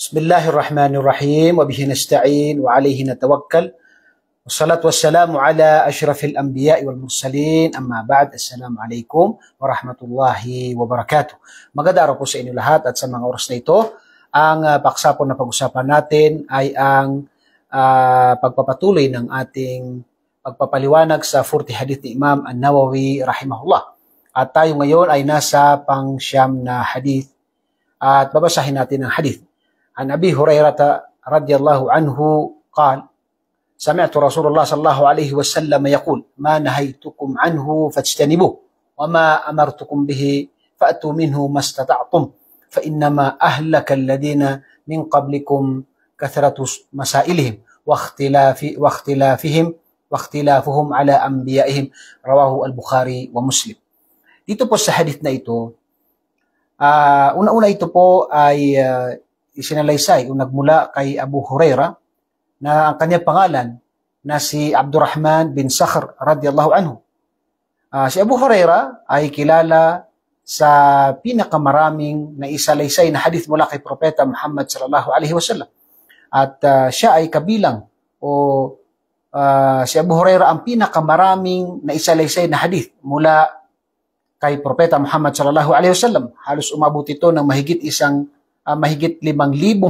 Bismillahirrahmanirrahim. Wa bihi nasta'in wa alayhi natawakkal. Wassalatu wassalamu ala asyrafil anbiya'i wal mursalin. Amma ba'd. Assalamualaikum warahmatullahi wabarakatuh. Magandang araw po sa inyo lahat at sa mga oras na ito. Ang paksa po na pag-usapan natin ay ang pagpapatuloy ng ating pagpapaliwanag sa 40 hadith ni Imam An-Nawawi rahimahullah. At tayo ngayon ay nasa pang-siyam na hadith at babasahin natin ang hadith. An Abi Hurairah radhiyallahu anhu قال سمعت رسول الله صلى الله عليه وسلم يقول ما نهيتكم عنه فاجتنبوه وما أمرتكم به فأتوا منه ما استطعتم فإنما أهلك الذين من قبلكم كثرة مسائلهم واختلافهم على أنبيائهم رواه البخاري ومسلم. Dito po sa hadith na ito, una-una ito po ay isinalaysay o nagmula kay Abu Hurairah na ang kanyang pangalan na si Abdurrahman bin Sakhr radhiyallahu anhu. Si Abu Hurairah ay kilala sa pinakamaraming na isalaysay na hadith mula kay Propeta Muhammad sallallahu alaihi wasallam. At siya ay kabilang si Abu Hurairah ang pinakamaraming na isalaysay na hadith mula kay Propeta Muhammad sallallahu alaihi wasallam. Halos umabot ito ng mahigit 5,000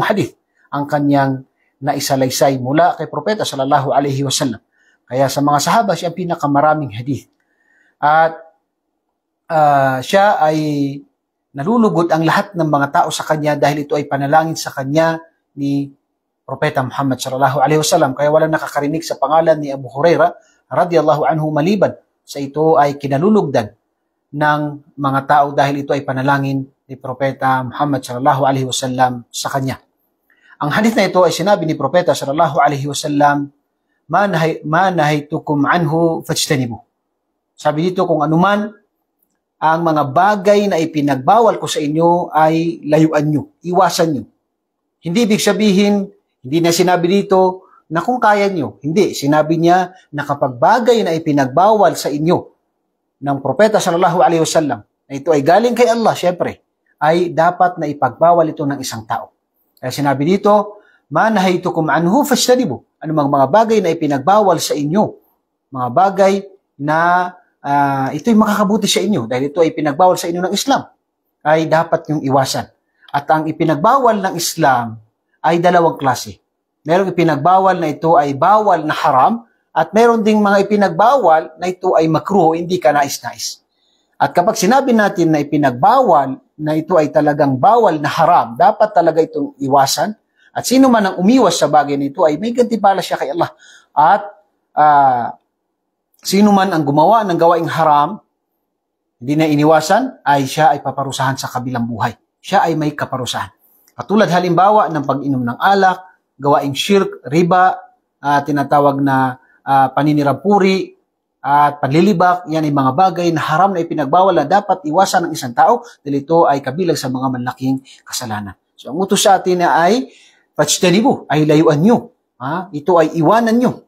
hadith ang kanyang naisalaysay mula kay Propeta sallallahu alaihi wasallam. Kaya sa mga sahaba siya ang pinakamaraming hadith. At siya ay nalulugod ang lahat ng mga tao sa kanya dahil ito ay panalangin sa kanya ni Propeta Muhammad sallallahu alaihi wasallam. Kaya walang nakakarinig sa pangalan ni Abu Hurairah radhiyallahu anhu maliban sa ito ay kinalulugdan ng mga tao dahil ito ay panalangin ni Propeta Muhammad sallallahu alaihi wasallam sa kanya. Ang hadith na ito ay sinabi ni Propeta sallallahu alaihi wasallam, ma nahaytukum anhu fajtanibu. Sabi dito, kung anuman ang mga bagay na ipinagbawal ko sa inyo ay layuan nyo, iwasan nyo. Hindi ibig sabihin, hindi na sinabi dito na kung kaya nyo. Hindi, sinabi niya na kapag bagay na ipinagbawal sa inyo ng Propeta sallallahu alaihi wasallam, na ito ay galing kay Allah, syempre, ay dapat na ipagbawal ito ng isang tao. Kaya sinabi dito, ma nahaytukum anhu fajtanibu. Anumang mga bagay na ipinagbawal sa inyo, mga bagay na ito'y makakabuti sa inyo dahil ito ay pinagbawal sa inyo ng Islam, ay dapat yung iwasan. At ang ipinagbawal ng Islam ay dalawang klase. Merong ipinagbawal na ito ay bawal na haram at meron ding mga ipinagbawal na ito ay makruh, hindi ka nais-nais. At kapag sinabi natin na ipinagbawal na ito ay talagang bawal na haram, dapat talaga itong iwasan. At sino man ang umiwas sa bagay nito ay may gantimpala siya kay Allah. At sino man ang gumawa ng gawaing haram, hindi na iniwasan, ay siya ay paparusahan sa kabilang buhay. Siya ay may kaparusahan. Katulad halimbawa ng pag-inom ng alak, gawaing shirk, riba, tinatawag na paninirapuri, at panlilibak, yan ay mga bagay na haram na ipinagbawal na dapat iwasan ng isang tao dahil ito ay kabilang sa mga malaking kasalanan. So ang utos sa atin ay fajtanibu, ay layuan nyo. Ito ay iwanan nyo.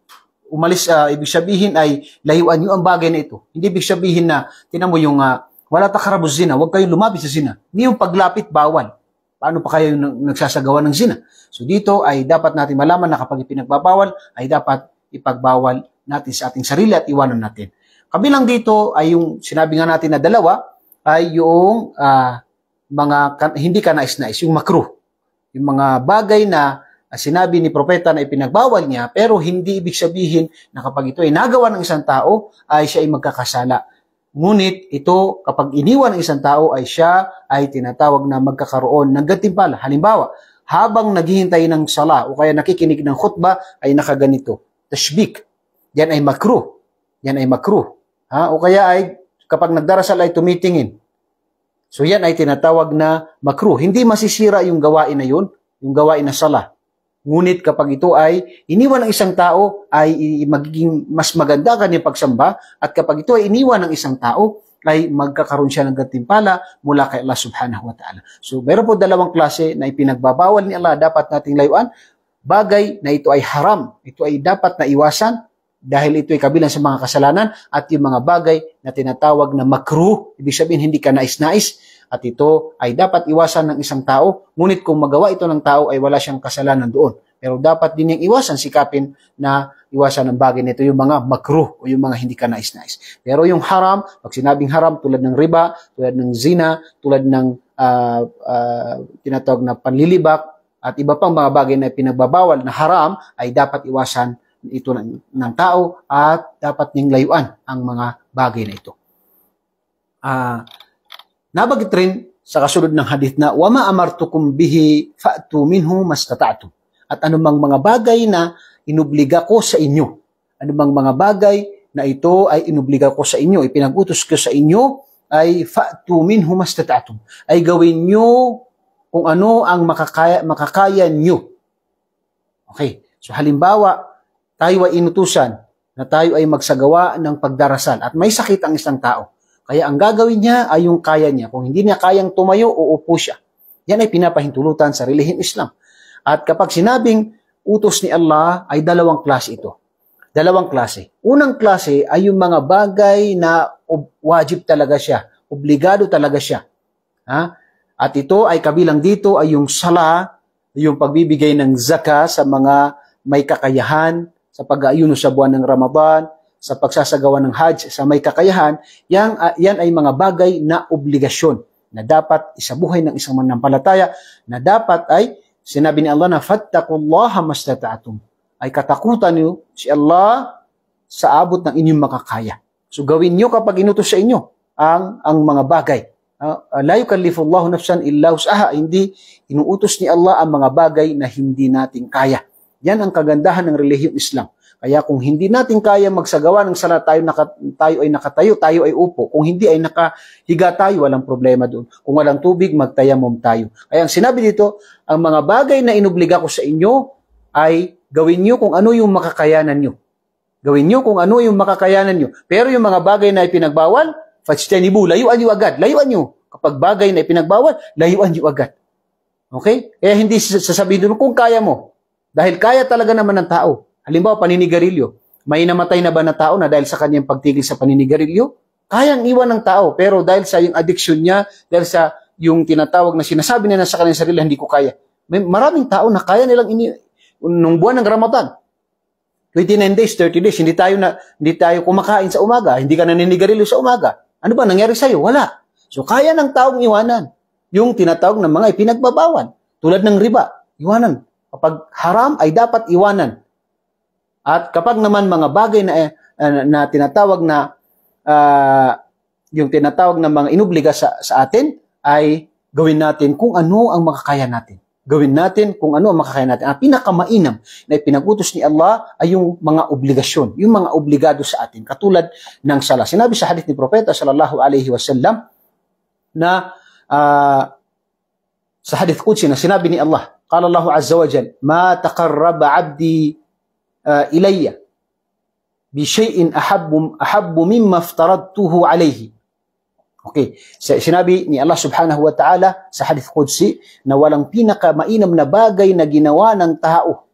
Umalis, ibig sabihin ay layuan nyo ang bagay na ito. Hindi ibig sabihin na, tinan mo yung wala takarabuz zina, huwag kayong lumapit sa zina. Hindi yung paglapit bawal. Paano pa kayo nagsasagawa ng zina? So dito ay dapat natin malaman na kapag ipinagbabawal ay dapat ipagbawal natin sa ating sarili at iwanan natin. Kabilang dito ay yung sinabi nga natin na dalawa ay yung hindi ka nais-nais, yung makruh. Yung mga bagay na sinabi ni Propeta na ipinagbawal niya pero hindi ibig sabihin na kapag ito ay nagawa ng isang tao ay siya ay magkakasala. Ngunit ito kapag iniwan ng isang tao ay siya ay tinatawag na magkakaroon ng gantimpala. Halimbawa, habang naghihintay ng sala o kaya nakikinig ng khutbah ay nakaganito, tashbik. Yan ay makruh. Yan ay makruh. O kaya ay kapag nagdarasal ay tumitingin. So yan ay tinatawag na makruh. Hindi masisira yung gawain na yun, yung gawain na sala. Ngunit kapag ito ay iniwan ng isang tao ay magiging mas maganda kanyang pagsamba at kapag ito ay iniwan ng isang tao ay magkakaroon siya ng gantimpala mula kay Allah subhanahu wa ta'ala. So meron po dalawang klase na ipinagbabawal ni Allah dapat nating layuan. Bagay na ito ay haram. Ito ay dapat na iwasan dahil ito ay kabilang sa mga kasalanan at yung mga bagay na tinatawag na makruh, ibig sabihin hindi ka nais-nais, at ito ay dapat iwasan ng isang tao. Ngunit kung magawa ito ng tao ay wala siyang kasalanan doon. Pero dapat din niyang iwasan, sikapin na iwasan ng bagay nito, yung mga makruh o yung mga hindi ka nais-nais. Pero yung haram, pag sinabing haram, tulad ng riba, tulad ng zina, tulad ng tinatawag na panlilibak, at iba pang mga bagay na pinagbabawal na haram, ay dapat iwasan ito ng tao at dapat niyang layuan ang mga bagay na ito. Nabanggit rin sa kasunod ng hadith na wama amartukum bihi fa'tu minhu mastata'tum. At anumang mga bagay na inubliga ko sa inyo, anumang mga bagay na ito ay inubliga ko sa inyo, ipinag-utos ko sa inyo, ay fa'tu minhu mastata'tum. Ay gawin nyo kung ano ang makakaya nyo. Okay. So halimbawa, tayo ay inutusan na tayo ay magsagawa ng pagdarasal at may sakit ang isang tao. Kaya ang gagawin niya ay yung kaya niya. Kung hindi niya kayang tumayo, uupo siya. Yan ay pinapahintulutan sa relihiyong Islam. At kapag sinabing utos ni Allah, ay dalawang klase ito. Dalawang klase. Unang klase ay yung mga bagay na wajib talaga siya. Obligado talaga siya. At ito ay kabilang dito ay yung sala, yung pagbibigay ng zakah sa mga may kakayahan, sa pag-aayuno sa buwan ng Ramadan, sa pagsasagawa ng Hajj sa may kakayahan. Yan ay mga bagay na obligasyon na dapat isabuhay ng isang manampalataya, na dapat ay sinabi ni Allah na fattaqullaha mastata'tum, ay katakutan niyo si Allah sa abot ng inyong makakaya. So gawin niyo kapag inutos sa inyo ang mga bagay. La yukallifullahu nafsan illa wus'aha, hindi inuutos ni Allah ang mga bagay na hindi natin kaya. Yan ang kagandahan ng relihiyong Islam. Kaya kung hindi natin kaya magsagawa ng sala, tayo ay nakatayo, tayo ay upo. Kung hindi ay nakahiga tayo, walang problema doon. Kung walang tubig, magtayamum tayo. Kaya ang sinabi dito, ang mga bagay na inubliga ko sa inyo ay gawin nyo kung ano yung makakayanan nyo. Gawin nyo kung ano yung makakayanan nyo. Pero yung mga bagay na ipinagbawal, fajtanibu, layuan nyo agad. Layuan nyo. Kapag bagay na ipinagbawal, layuan nyo agad. Okay? Kaya hindi sasabihin doon kung kaya mo. Dahil kaya talaga naman ng tao. Halimbawa, paninigarilyo. May namatay na ba na tao na dahil sa kanyang pagtigil sa paninigarilyo? Kayang iwan ng tao, pero dahil sa yung addiction niya, dahil sa yung tinatawag na sinasabi niya na sa kanyang sarili, hindi ko kaya. May maraming tao na kaya nilang nung buwan ng Ramadan, 29 days, 30 days, hindi tayo kumakain sa umaga, hindi ka naninigarilyo sa umaga. Ano ba nangyari sa'yo? Wala. So, kaya ng taong iwanan yung tinatawag ng mga ipinagbabawal. Tulad ng riba, iwanan. Kapag haram ay dapat iwanan. At kapag naman mga bagay na tinatawag na yung tinatawag na mga inubliga sa atin, ay gawin natin kung ano ang makakaya natin. Gawin natin kung ano ang makakaya natin. Ang pinakamainam na ipinagutos ni Allah ay yung mga obligasyon, yung mga obligado sa atin, katulad ng sala. Sinabi sa hadith ni Propeta sallallahu alaihi wasallam na sa hadith Qudsi na sinabi ni Allah, qala Allah azza wa jalla, ma taqarraba 'abdi ilayya bi shay'in ahabbu mimma aftaradtuhu alayhi. Okay, sinabi ni Allah subhanahu wa ta'ala sa hadith Qudsi na walang pinakamainam na bagay na ginawa ng tao,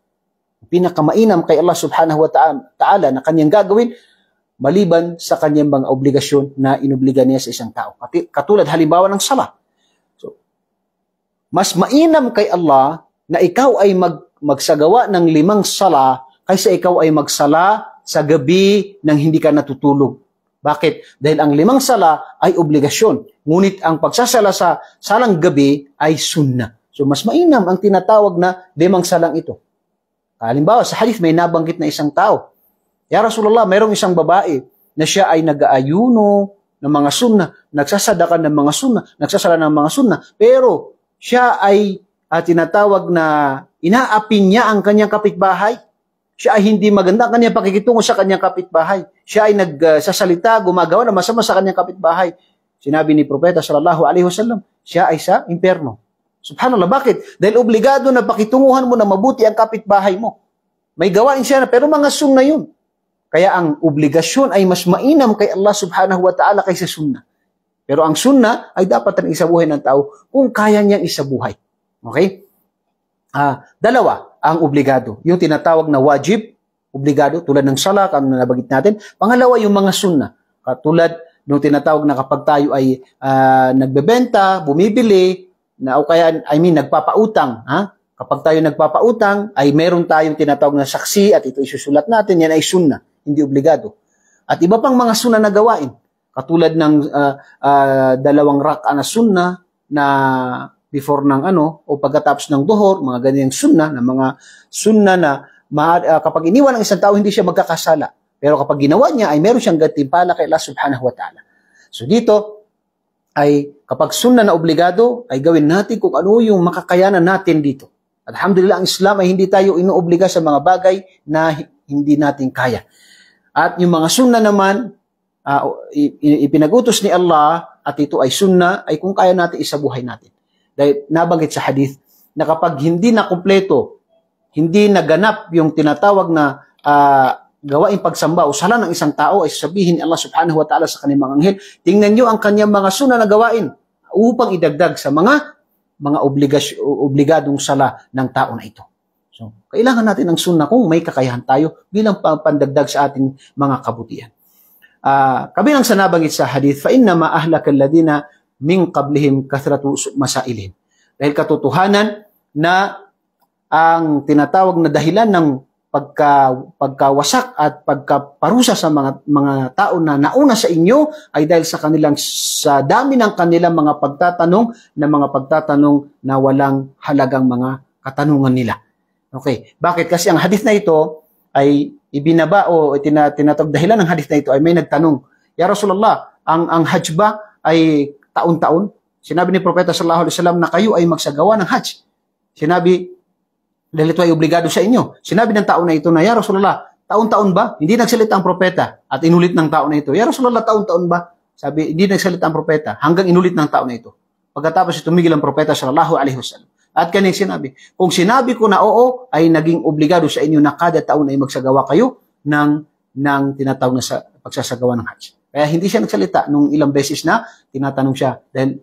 pinakamainam kay Allah subhanahu wa ta'ala na kanyang gagawin maliban sa kanyang mga obligasyon na inubliga niya sa isang tao. Katulad halimbawa ng sala. So, mas mainam kay Allah na ikaw ay magsagawa ng 5 sala kaysa ikaw ay magsala sa gabi nang hindi ka natutulog. Bakit? Dahil ang 5 sala ay obligasyon. Ngunit ang pagsasala sa salang gabi ay sunnah. So mas mainam ang tinatawag na 5 salang ito. Halimbawa, sa hadith may nabanggit na isang tao. Ya Rasulullah, mayroong isang babae na siya ay nag-aayuno ng mga sunnah, nagsasadaka ng mga sunnah, nagsasala ng mga sunnah, pero siya ay tinatawag na inaapi niya ang kanyang kapitbahay. Siya ay hindi maganda ang kanyang pakikitungo sa kanyang kapitbahay. Siya ay nagsasalita, gumagawa ng masama sa kanyang kapitbahay. Sinabi ni Propeta sallallahu alaihi wasallam, siya ay sa impyerno. Subhanallah, bakit? Dahil obligado na pakitunguhan mo na mabuti ang kapitbahay mo. May gawain siya na, pero mga sunnah yun. Kaya ang obligasyon ay mas mainam kay Allah subhanahu wa ta'ala kaysa sunnah. Pero ang sunnah ay dapat rin isabuhay ng tao kung kaya niyang isabuhay. Okay? Dalawa ang obligado. Yung tinatawag na wajib, obligado, tulad ng sala, kung nabagit natin. Pangalawa, yung mga sunnah. Katulad nung tinatawag na kapag tayo ay nagbebenta, bumibili, na o kaya nagpapautang, ha? Kapag tayo nagpapautang ay meron tayong tinatawag na saksi at ito isusulat natin, yan ay sunnah, hindi obligado. At iba pang mga sunnah na gawain, katulad ng 2 rak'a na sunnah na before ng o pagkatapos ng duhur, mga ganyang sunnah na kapag iniwan ng isang tao hindi siya magkakasala. Pero kapag ginawa niya ay meron siyang gantimpala kay Allah subhanahu wa ta'ala. So dito ay kapag sunnah na obligado ay gawin natin kung ano yung makakayanan natin dito. Alhamdulillah, ang Islam ay hindi tayo inuobliga sa mga bagay na hindi natin kaya. At yung mga sunnah naman, ipinagutos ni Allah at ito ay sunnah ay kung kaya natin isabuhay natin. Dahil nabanggit sa hadith na kapag hindi na kumpleto, hindi naganap yung tinatawag na gawain pagsamba o sala ng isang tao ay sabihin ni Allah subhanahu wa ta'ala sa kanyang mga anghel, tingnan nyo ang kanyang mga sunnah na gawain upang idagdag sa mga obligadong sala ng tao na ito. So, kailangan natin ng sunnah kung may kakayahan tayo bilang pandagdag sa ating mga kabutihan. Kabilang sa nabanggit sa hadith, فَإِنَّمَا أَهْلَكَ الَّذِينَ مِنْ قَبْلِهِمْ كَثْرَةُ مَسَائِلِهِمْ. Dahil katotohanan na ang tinatawag na dahilan ng pagkawasak at pagkaparusa sa mga tao na nauna sa inyo ay dahil sa dami ng kanilang mga pagtatanong na walang halagang mga katanungan nila. Okay, bakit? Kasi ang hadith na ito ay ibinaba o tinatawag dahilan ng hadith na ito ay may nagtanong, Ya Rasulullah, ang hajj ba ay taon-taon? Sinabi ni Propeta sallallahu alaihi wasallam na kayo ay magsagawa ng hajj. Sinabi, dahil ito ay obligado sa inyo. Sinabi ng tao na ito na, Ya Rasulullah, taon-taon ba? Hindi nagsalita ang propeta. At inulit ng tao na ito, Ya Rasulullah, taon-taon ba? Sabi, hindi nagsalita ang propeta. Hanggang inulit ng tao na ito. Pagkatapos tumigil ang propeta sallallahu alaihi wasallam. At kanyang sinabi, kung sinabi ko na oo, ay naging obligado sa inyo na kada taon ay magsagawa kayo ng tinatawag na pagsasagawa ng hajj. Kaya hindi siya nagsalita nung ilang beses na tinatanong siya. Dahil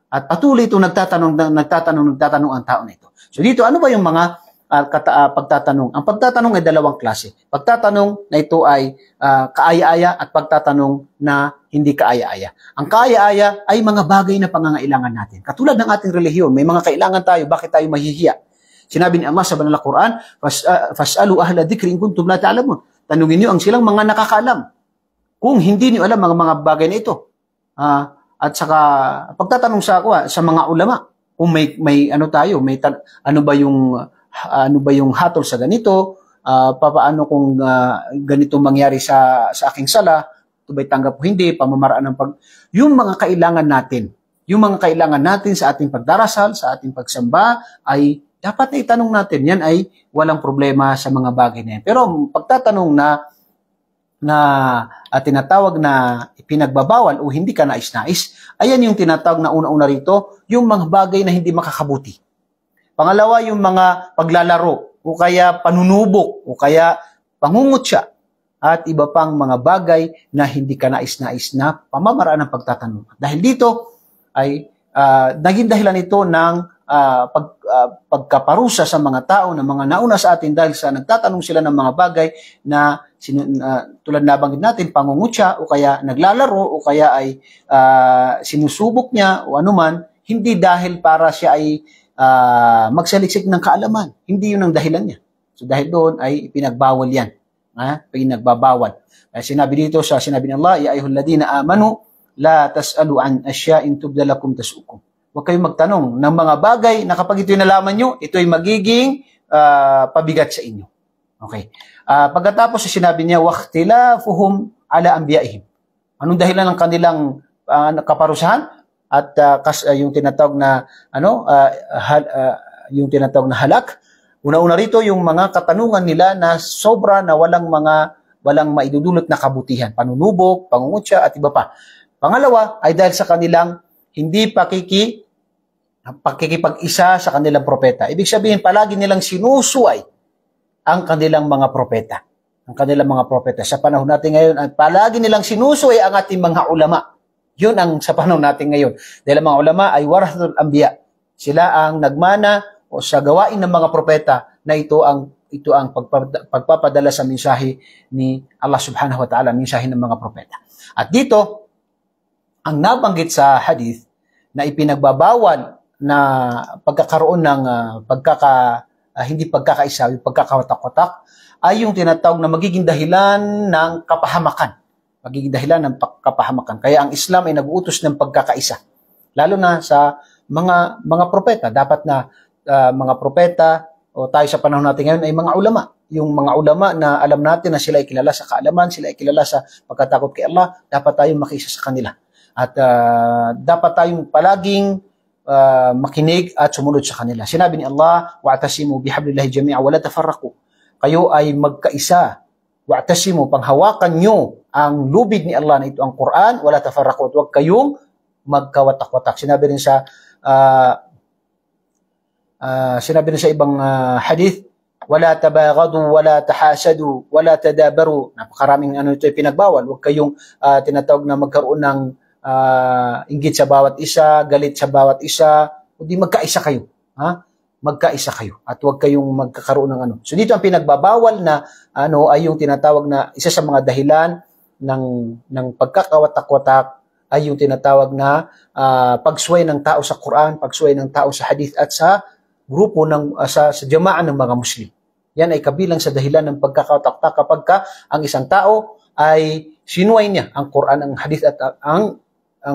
at patuloy itong nagtatanong ang tao na ito. So dito, ano ba yung mga pagtatanong? Ang pagtatanong ay 2 klase. Pagtatanong na ito ay kaaya-aya at pagtatanong na hindi kaaya-aya. Ang kaaya-aya ay mga bagay na pangangailangan natin. Katulad ng ating relihiyon, may mga kailangan tayo, bakit tayo mahihiya? Sinabi ni Allah sa banal na Quran, "Fas'alu ahla dhikri in kuntum la ta'lamun." Tanungin niyo ang silang mga nakakaalam. Kung hindi niyo alam mga bagay na ito. At saka pagtatanong sa mga ulama, kung may ano tayo, ano ba yung hatol sa ganito, papaano kung ganito mangyari sa aking sala, ito ba'y tanggap o hindi, pamamaraan ng yung mga kailangan natin sa ating pagdarasal, sa ating pagsamba ay dapat na itanong natin. Yan ay walang problema sa mga bagay na yan. Pero pagtatanong na tinatawag na pinagbabawal o hindi ka nais-nais, ayan yung tinatawag na una-una rito, yung mga bagay na hindi makakabuti. Pangalawa, yung mga paglalaro o kaya panunubok o kaya pangungutya at iba pang mga bagay na hindi ka nais-nais na pamamaraan ng pagtatanong. Dahil dito ay naging dahilan ito ng pagkaparusa sa mga tao na mga nauna sa atin dahil sa nagtatanong sila ng mga bagay na tulad na banggit natin, pangungutya o kaya naglalaro o kaya ay sinusubok niya o anuman, hindi dahil para siya ay magsaliksik ng kaalaman. Hindi yun ang dahilan niya. So dahil doon ay pinagbawal yan. Pinagbabawal. Sinabi dito sinabi ng Allah, Ya ayyuhalladhina amanu, la tas'alu an asya'in tubda lakum tasukum. Huwag kayong magtanong ng mga bagay na kapag ito'y nalaman nyo, ito'y magiging pabigat sa inyo. Okay. Pagkatapos sinabi niya, waqtilafuhum ala anbiya'ihim. Anong dahilan ng kanilang kaparusahan? At yung tinatawag na yung tinatawag na halak. Una-una rito yung mga katanungan nila na sobra na walang maidudulot na kabutihan, panunubok, pangungutya at iba pa. Pangalawa ay dahil sa kanilang hindi pakikipag-isa sa kanilang propeta. Ibig sabihin, palagi nilang sinusuway ang kanilang mga propeta. Ang kanilang mga propeta. Sa panahon natin ngayon, palagi nilang sinusuway ang ating mga ulama. Yun ang sa panahon natin ngayon. Dahil ang mga ulama ay warathatul anbiya. Sila ang nagmana o sa gawain ng mga propeta na ito ang ito ang pagpapadala sa mensahe ni Allah subhanahu wa ta'ala, mensahe ng mga propeta. At dito, ang nabanggit sa hadith na ipinagbabawal na pagkakaroon ng hindi pagkakaisa, yung pagkakawatak-watak, ay yung tinatawag na magiging dahilan ng kapahamakan. Magiging dahilan ng kapahamakan. Kaya ang Islam ay nag-uutos ng pagkakaisa. Lalo na sa mga propeta. Dapat na mga propeta, o tayo sa panahon natin ngayon, ay mga ulama. Yung mga ulama na alam natin na sila ay kilala sa kaalaman, sila ay kilala sa pagkatakot kay Allah, dapat tayong makiisa sa kanila. At dapat tayong palaging makinig at sumunod sa kanila. Sinabi ni Allah, wa'tasimu bihablillahi jami'a wa la tafarraqu. Kayo ay magkaisa. Wa'tasimu, panghawakan nyo ang lubid ni Allah na ito ang Quran, wala tafarraqu. Huwag kayong magkawatak-watak. Sinabi rin sa ibang hadith, wala tabaghadu, wala tahasadu, wala tadabaru. Napakaraming ito ay pinagbawal. Huwag kayong tinatawag na magkaroon ng inggit sa bawat isa, galit sa bawat isa, kundi magkaisa kayo. Magkaisa kayo at huwag kayong magkakaroon ng So dito ang pinagbabawal na ay yung tinatawag na isa sa mga dahilan ng pagkakawatak-watak ay yung tinatawag na pagsuway ng tao sa Quran, pagsuway ng tao sa hadith at sa grupo sa jamaan ng mga Muslim. Yan ay kabilang sa dahilan ng pagkakawatak-watak kapag ang isang tao ay sinuway niya ang Quran, ang hadith at ang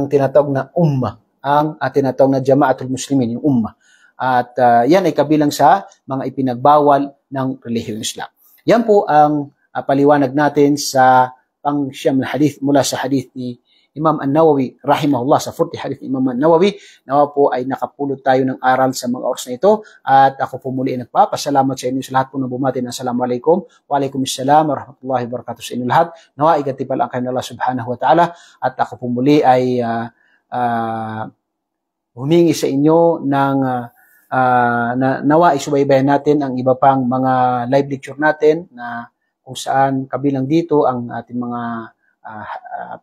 tinatawag na ummah, ang tinatawag na jamaatul muslimin, yung ummah. At yan ay kabilang sa mga ipinagbawal ng relihiyong Islam. Yan po ang paliwanag natin sa pang-siyam na hadith mula sa hadith ni Imam An-Nawawi rahimahullah, sa 40 hadith ni Imam An-Nawawi. Nawa po ay nakapulot tayo ng aral sa mga oras na ito. At ako po muli ay nagpapasalamat sa inyo sa lahat po na bumati ng Assalamualaikum. Waalaikumsalam warahmatullahi wabarakatuh sa inyo lahat. Nawa igatipal ang kayo ng Allah subhanahu wa ta'ala. At ako po muli ay humingi sa inyo ng nawa isubaybayan natin ang iba pang mga live lecture natin na kung saan kabilang dito ang ating mga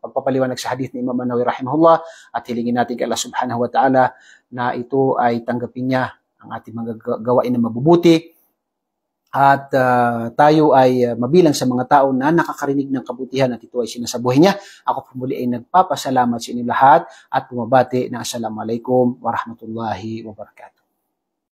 pagpapaliwanag sa hadith ni Imam An-Nawawi rahimahullah, at hilingin natin kay Allah subhanahu wa ta'ala na ito ay tanggapin niya ang ating mga gawain na mabubuti at tayo ay mabilang sa mga tao na nakakarinig ng kabutihan at ito ay sinasabuhay niya. Ako po muli ay nagpapasalamat sa inyo lahat at bumabati na Assalamualaikum warahmatullahi wabarakatuh.